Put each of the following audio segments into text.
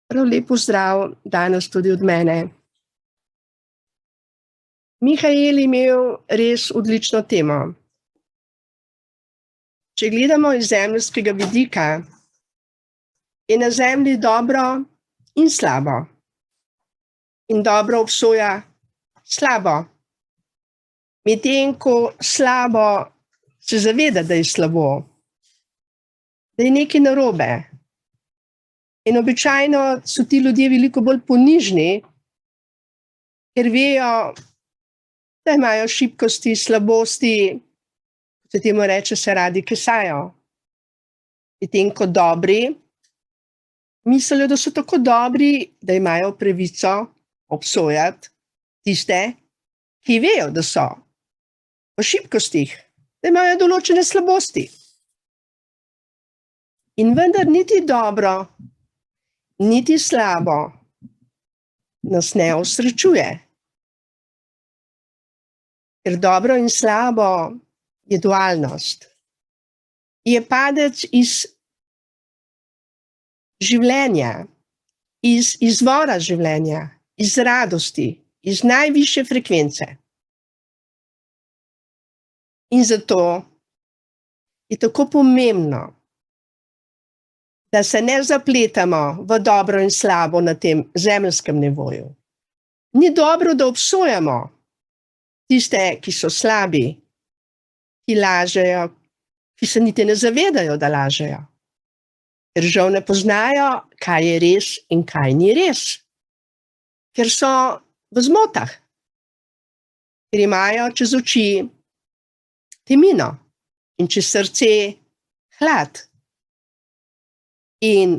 Prav lep pozdrav danes tudi od mene. Mihael je imel res odlično temo. Če gledamo iz zemeljskega vidika, je na zemlji dobro in slabo. In dobro obsoja slabo. Medtem ko slabo se zaveda, da je slabo, da je nekaj narobe. In običajno so ti ljudje veliko bolj ponižni, ker vejo, da imajo šibkosti, slabosti, se temu reče, se radi kesajo. Medtem ko dobri mislijo, da so tako dobri, da imajo pravico obsojati tiste, ki vejo, da so v šibkostih, da imajo določene slabosti. In vendar niti dobro, niti slabo nas ne osrečuje. Ker dobro in slabo je dualnost. Je padec iz življenja, iz izvora življenja, iz radosti, iz najvišje frekvence. In zato je tako pomembno, da se ne zapletamo v dobro in slabo na tem zemeljskem nivoju. Ni dobro, da obsojamo tiste, ki so slabi, ki lažejo, ki se niti ne zavedajo, da lažejo. Ker žal ne poznajo, kaj je res in kaj ni res. Ker so v zmotah. Ker imajo čez oči temino in čez srce hlad. In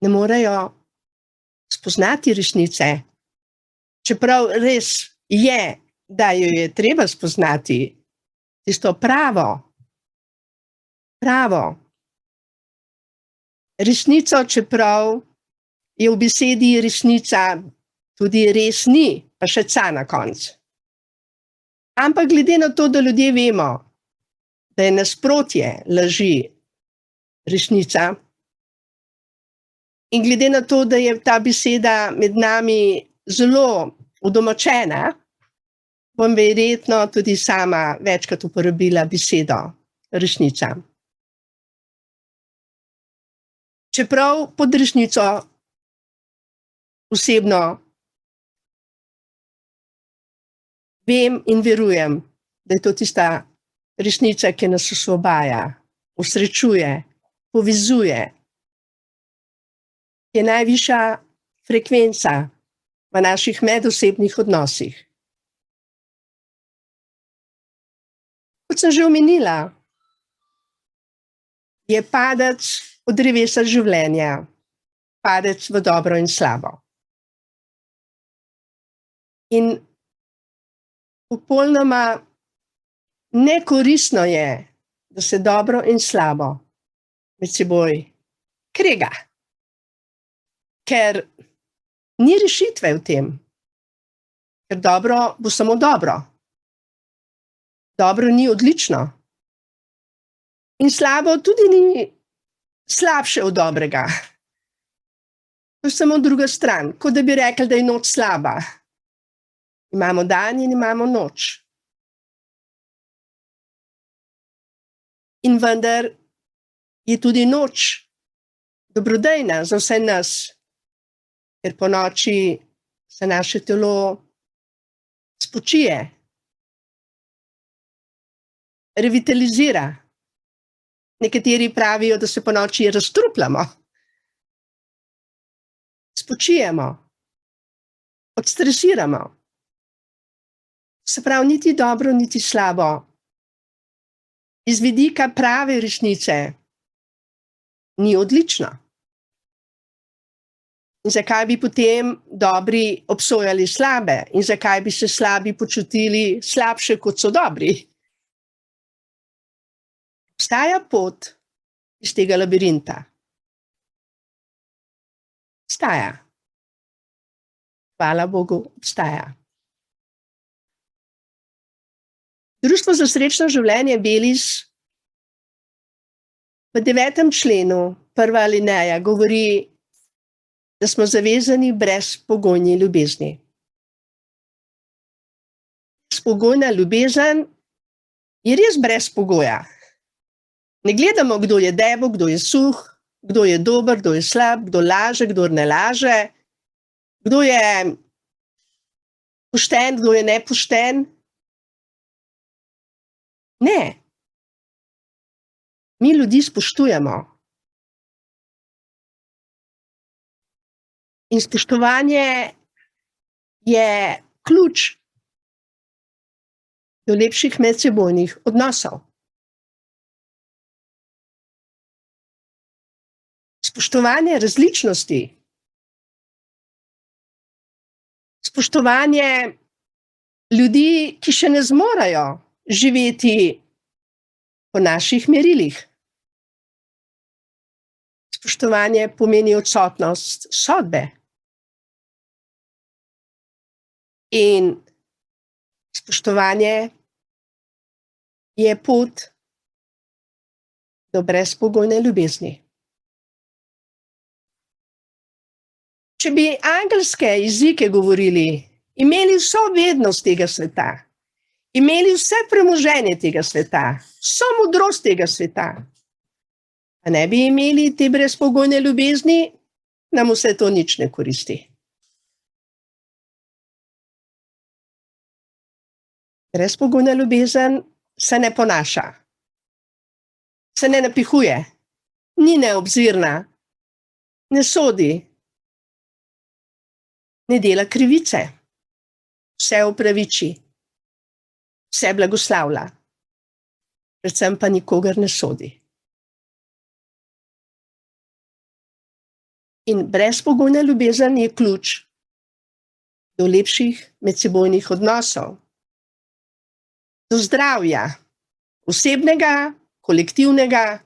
ne morejo spoznati resnice, čeprav res je, da jo je treba spoznati, tisto pravo. Resnico, čeprav je v besedi resnica tudi res ni, pa še ca na koncu. Ampak glede na to, da ljudje vemo, da je nasprotje laži resnica, in glede na to, da je ta beseda med nami zelo udomačena, bom verjetno tudi sama večkrat uporabila besedo resnica. Čeprav pod resnico osebno vem in verujem, da je to tista resnica, ki nas osvobaja, osrečuje, povezuje, je najvišja frekvenca v naših medosebnih odnosih. Kot sem že omenila, je padec od drevesa življenja, padec v dobro in slabo. In popolnoma nekoristno je, da se dobro in slabo med seboj krega. Ker ni rešitve v tem. Ker dobro bo samo dobro. Dobro ni odlično. In slabo tudi ni slabše od dobrega. To je samo druga stran. Kot da bi rekli, da je noč slaba. Imamo dan in imamo noč. In vendar je tudi noč dobrodejna za vse nas, ker po noči se naše telo spočije, revitalizira. Nekateri pravijo, da se po noči razstrupljamo, spočijemo, odstresiramo. Se pravi, niti dobro, niti slabo. Iz vidika prave resnice ni odlično. In zakaj bi potem dobri obsojali slabe? In zakaj bi se slabi počutili slabše, kot so dobri? Obstaja pot iz tega labirinta. Obstaja. Hvala Bogu, obstaja. Društvo za srečno življenje Belis v 9. členu prva alineja govori, da smo zavezani brezpogojni ljubezni. Brezpogojna ljubezen je res brez pogoja. Ne gledamo, kdo je debel, kdo je suh, kdo je dober, kdo je slab, kdo laže, kdo ne laže, kdo je pošten, kdo je nepošten. Ne. Mi ljudi spoštujemo. In spoštovanje je ključ do lepših medsebojnih odnosov. Spoštovanje različnosti. Spoštovanje ljudi, ki še ne zmorejo živeti po naših merilih. Spoštovanje pomeni odsotnost sodbe. In spoštovanje je pot do brezpogojne ljubezni. Če bi angelske jezike govorili, imeli vso vednost tega sveta, imeli vse premoženje tega sveta, vso modrost tega sveta, a ne bi imeli te brezpogojne ljubezni, nam vse to nič ne koristi. Brezpogojna ljubezen se ne ponaša, se ne napihuje, ni neobzirna, ne sodi, ne dela krivice, vse opraviči, vse blagoslavlja, predvsem pa nikogar ne sodi. In brezpogojna ljubezen je ključ do lepših medsebojnih odnosov, do zdravja, osebnega, kolektivnega,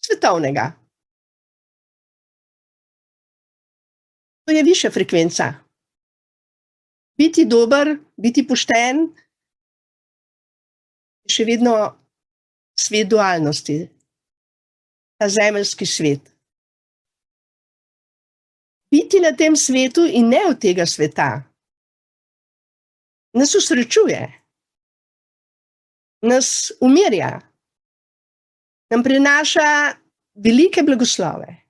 svetovnega. To je višja frekvenca. Biti dober, biti pošten, je še vedno svet dualnosti, ta zemeljski svet. Biti na tem svetu in ne od tega sveta nas osrečuje, nas umirja, nam prinaša velike blagoslove.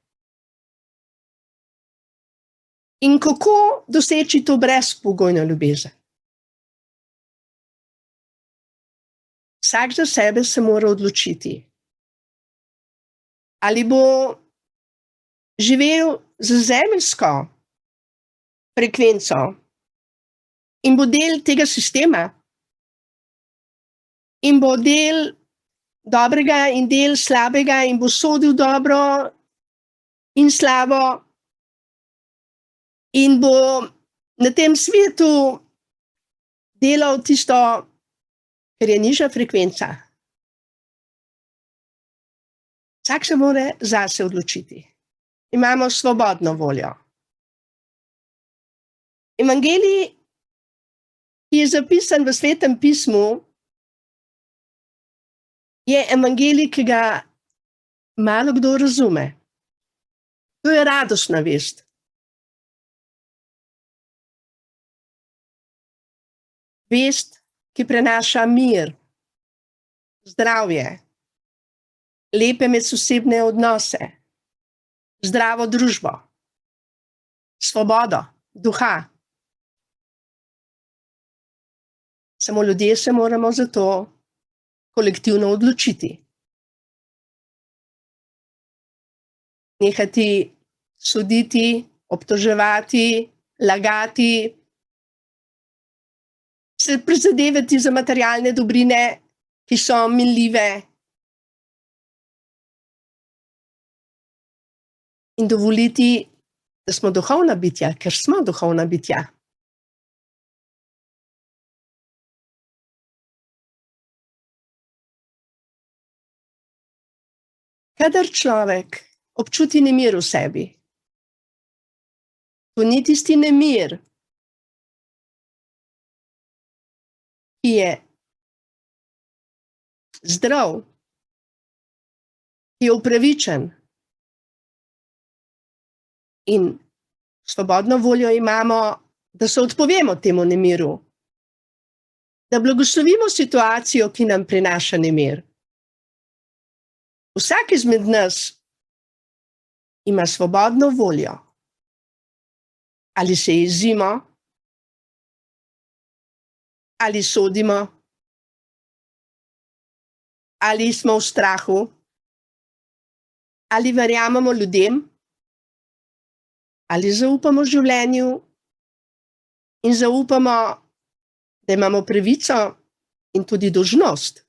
In kako doseči to brezpogojno ljubezen? Vsak za sebe se mora odločiti, ali bo živel z zemeljsko frekvenco in bo del tega sistema in bo del dobrega in del slabega in bo sodil dobro in slabo in bo na tem svetu delal tisto, ker je nižja frekvenca. Vsak se mora zase odločiti. Imamo svobodno voljo. Evangelij, ki je zapisan v Svetem pismu, je evangelij, ki ga malo kdo razume. To je radostna vest. Vest, ki prenaša mir, zdravje, lepe medsosebne odnose, zdravo družbo, svobodo duha. Samo ljudje se moramo za to kolektivno odločiti. Nehati soditi, obtoževati, lagati, se prizadevati za materialne dobrine, ki so minljive, in dovoliti, da smo duhovna bitja, ker smo duhovna bitja. Kadar človek občuti nemir v sebi, to ni tisti nemir, ki je zdrav, ki je upravičen, In svobodno voljo imamo, da se odpovemo temu nemiru, da blagoslovimo situacijo, ki nam prinaša nemir. Vsak izmed nas ima svobodno voljo. Ali se jezimo, ali sodimo, ali smo v strahu, ali verjamemo ljudem, ali zaupamo življenju in zaupamo, da imamo pravico in tudi dolžnost,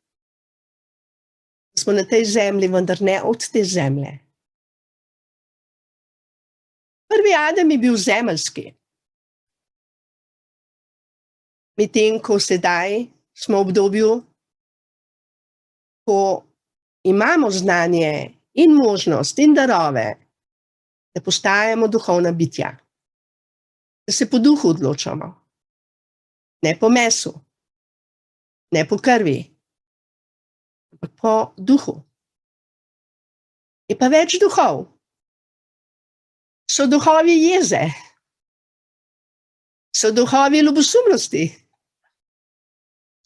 da smo na tej zemlji, vendar ne od te zemlje. Prvi Adam je bil zemeljski. Medtem ko sedaj smo v obdobju, ko imamo znanje in možnost in darove, da postajamo duhovna bitja, da se po duhu odločamo, ne po mesu, ne po krvi, ampak po duhu. Je pa več duhov. So duhovi jeze, so duhovi ljubosumnosti,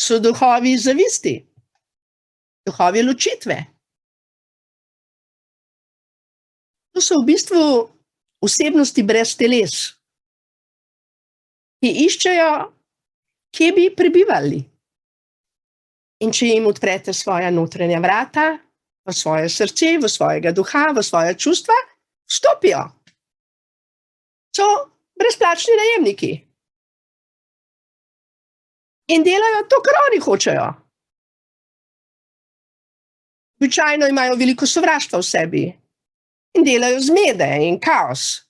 so duhovi zavisti, duhovi ločitve. To so v bistvu osebnosti brez teles, ki iščejo, kje bi prebivali. In če jim odprete svoja notranja vrata, v svoje srce, v svojega duha, v svoje čustva, vstopijo. So brezplačni najemniki. In delajo to, kar oni hočejo. Običajno imajo veliko sovraštva v sebi. In delajo zmede in kaos.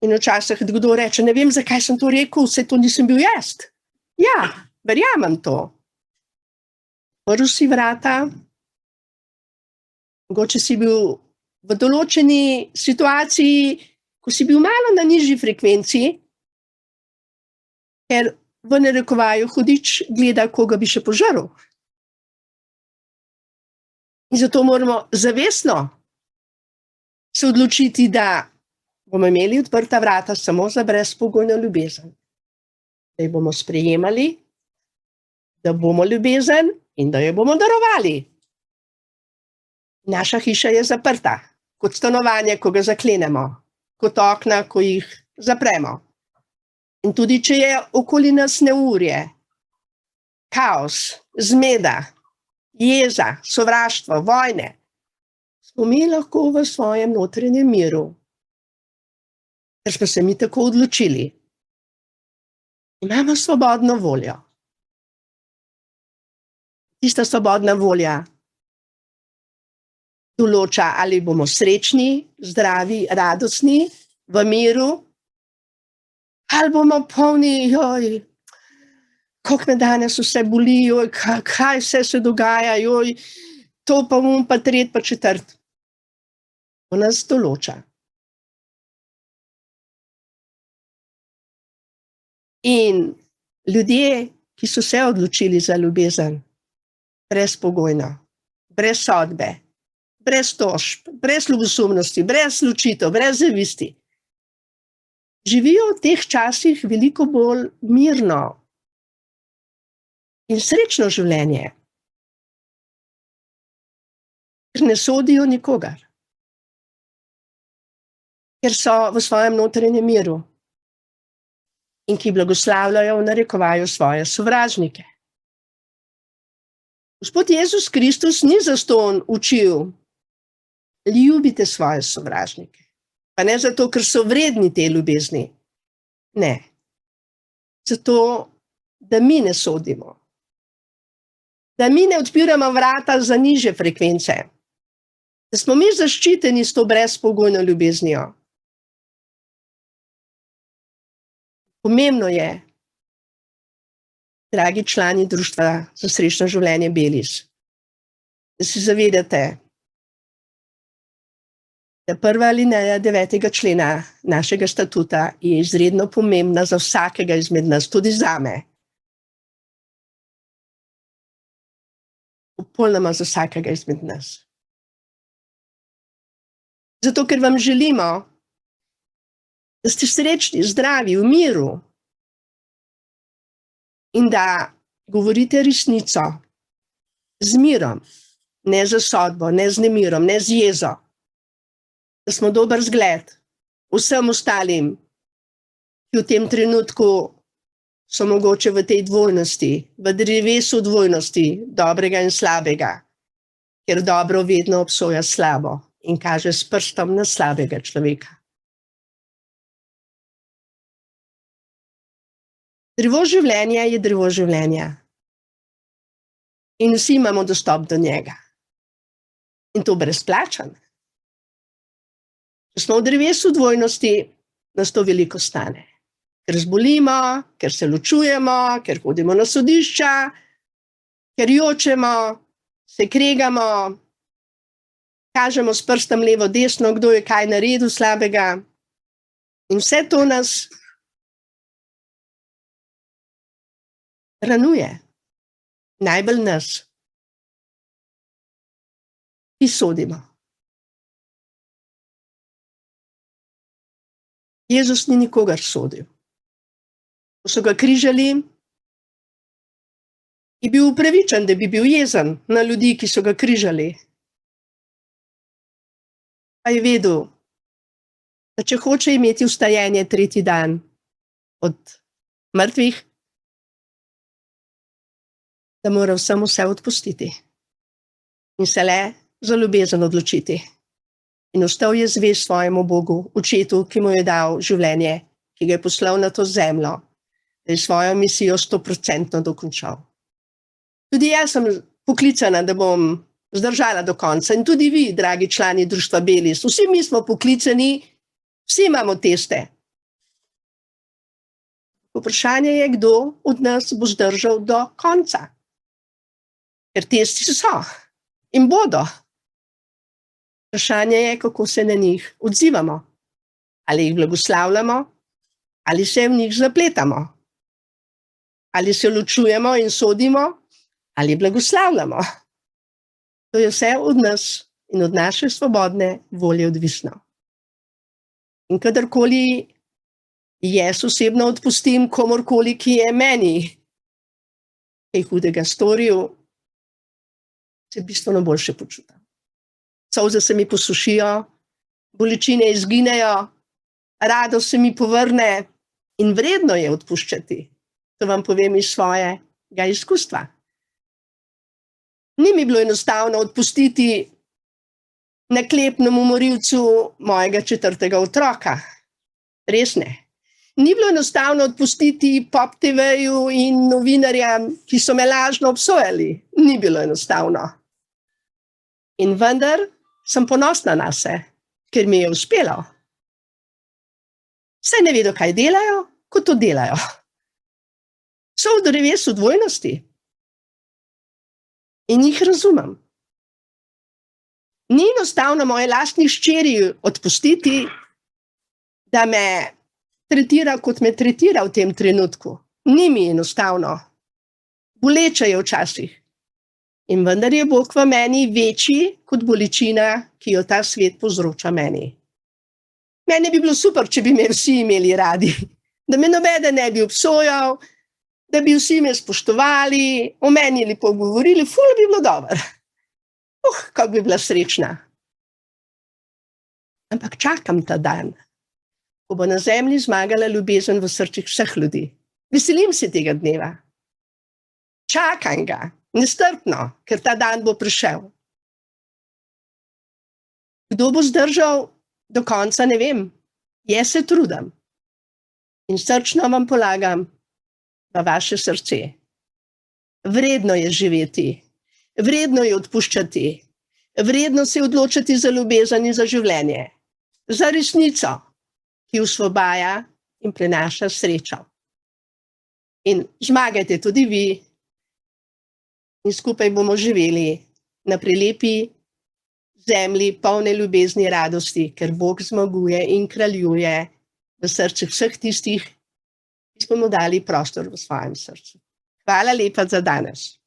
In včasih kdo reče, ne vem, zakaj sem to rekel, saj to nisem bil jaz. Ja, verjamem to. Odprl si vrata, mogoče si bil v določeni situaciji, ko si bil malo na nižji frekvenci, ker v narekovaju hudič gleda, koga bi še požrl. In zato moramo zavestno se odločiti, da bomo imeli odprta vrata samo za brezpogojno ljubezen. Da jo bomo sprejemali, da bomo ljubezen in da jo bomo darovali. Naša hiša je zaprta, kot stanovanje, ko ga zaklenemo, kot okna, ko jih zapremo. In tudi, če je okoli nas neurje, kaos, zmeda, jeza, sovraštvo, vojne, smo mi lahko v svojem notranjem miru, ker smo se mi tako odločili. Imamo svobodno voljo. Tista svobodna volja določa, ali bomo srečni, zdravi, radostni, v miru, ali bomo polni, joj, koliko me danes vse boli, joj, kaj vse se dogaja, joj, to pa pa tret pa četrt. To nas določa. In ljudje, ki so se odločili za ljubezen, brezpogojno, brez sodbe, brez tožb, brez ljubosumnosti, brez ločitev, brez zavisti, živijo v teh časih veliko bolj mirno in srečno življenje, ker ne sodijo nikogar, ker so v svojem notranjem miru in ki blagoslavljajo v narekovaju svoje sovražnike. Gospod Jezus Kristus ni zastonj učil, ljubite svoje sovražnike. Pa ne zato, ker so vredni te ljubezni. Ne. Zato, da mi ne sodimo. Da mi ne odpiramo vrata za nižje frekvence. Da smo mi zaščiteni s to brezpogojno ljubeznijo. Pomembno je, dragi člani Društva za srečno življenje Belis, da se zavedate, da prva alineja 9. člena našega statuta je izredno pomembna za vsakega izmed nas, tudi zame. Popolnoma za vsakega izmed nas. Zato, ker vam želimo, da ste srečni, zdravi, v miru in da govorite resnico z mirom, ne z sodbo, ne z nemirom, ne z jezo, da smo dober zgled vsem ostalim, ki v tem trenutku so mogoče v tej dvojnosti, v drevesu dvojnosti, dobrega in slabega, ker dobro vedno obsoja slabo in kaže s prstom na slabega človeka. Drevo življenja je drevo življenja. In vsi imamo dostop do njega. In to brezplačen. Če smo v drevesu dvojnosti, nas to veliko stane. Ker zbolimo, ker se ločujemo, ker hodimo na sodišča, ker jočemo, se kregamo, kažemo s prstom levo, desno, kdo je kaj naredil slabega. In vse to nas ranuje. Najbolj nas, ki sodimo. Jezus ni nikogar sodil. Ko so ga križali, je bil upravičen, da bi bil jezen na ljudi, ki so ga križali. Pa je vedel, da če hoče imeti vstajenje tretji dan od mrtvih, da mora vsem vse odpustiti in se le za ljubezen odločiti. In ostal je zvest svojemu Bogu, očetu, ki mu je dal življenje, ki ga je poslal na to zemljo, da je svojo misijo 100% dokončal. Tudi jaz sem poklicana, da bom zdržala do konca. In tudi vi, dragi člani društva Belis, vsi mi smo poklicani, vsi imamo teste. Vprašanje je, kdo od nas bo zdržal do konca. Ker testi so in bodo. Vprašanje je, kako se na njih odzivamo. Ali jih blagoslavljamo, ali se v njih zapletamo. Ali se ločujemo in sodimo, ali blagoslavljamo. To je vse od nas in od naše svobodne volje odvisno. In kadarkoli jaz osebno odpustim komorkoli, ki je meni kaj hudega storil, se bistveno boljše počutim. Solze se mi posušijo, bolečine izginejo, radost se mi povrne in vredno je odpuščati. To vam povem iz svojega izkustva. Ni mi bilo enostavno odpustiti naklepnemu morilcu mojega 4. otroka. Res ne. Ni bilo enostavno odpustiti Pop TV-ju in novinarjem, ki so me lažno obsojali. Ni bilo enostavno. In vendar sem ponosna nase, ker mi je uspelo. Saj ne vedo, kaj delajo, ko to delajo. So v drevesu dvojnosti. In jih razumem. Ni enostavno moje lastni hčeri odpustiti, da me tretira, kot me tretira v tem trenutku. Ni mi enostavno. Boleče je včasih. In vendar je Bog v meni večji kot bolečina, ki jo ta svet povzroča meni. Meni bi bilo super, če bi me vsi imeli radi. Da me nobeden ne bi obsojal, da bi vsi me spoštovali, o meni lepo govorili, ful bi bilo dobro. Kako bi bila srečna. Ampak čakam ta dan, ko bo na zemlji zmagala ljubezen v srcih vseh ljudi. Veselim se tega dneva. Čakam ga, nestrpno, ker ta dan bo prišel. Kdo bo zdržal do konca, ne vem. Jaz se trudim. In srčno vam polagam v vaše srce. Vredno je živeti, vredno je odpuščati, vredno se odločiti za ljubezen in za življenje, za resnico, ki osvobaja in prinaša srečo. In zmagajte tudi vi in skupaj bomo živeli na prelepi zemlji polne ljubezni in radosti, ker Bog zmaguje in kraljuje v srcih vseh tistih, ki smo mu dali prostor v svojem srcu. Hvala lepa za danes.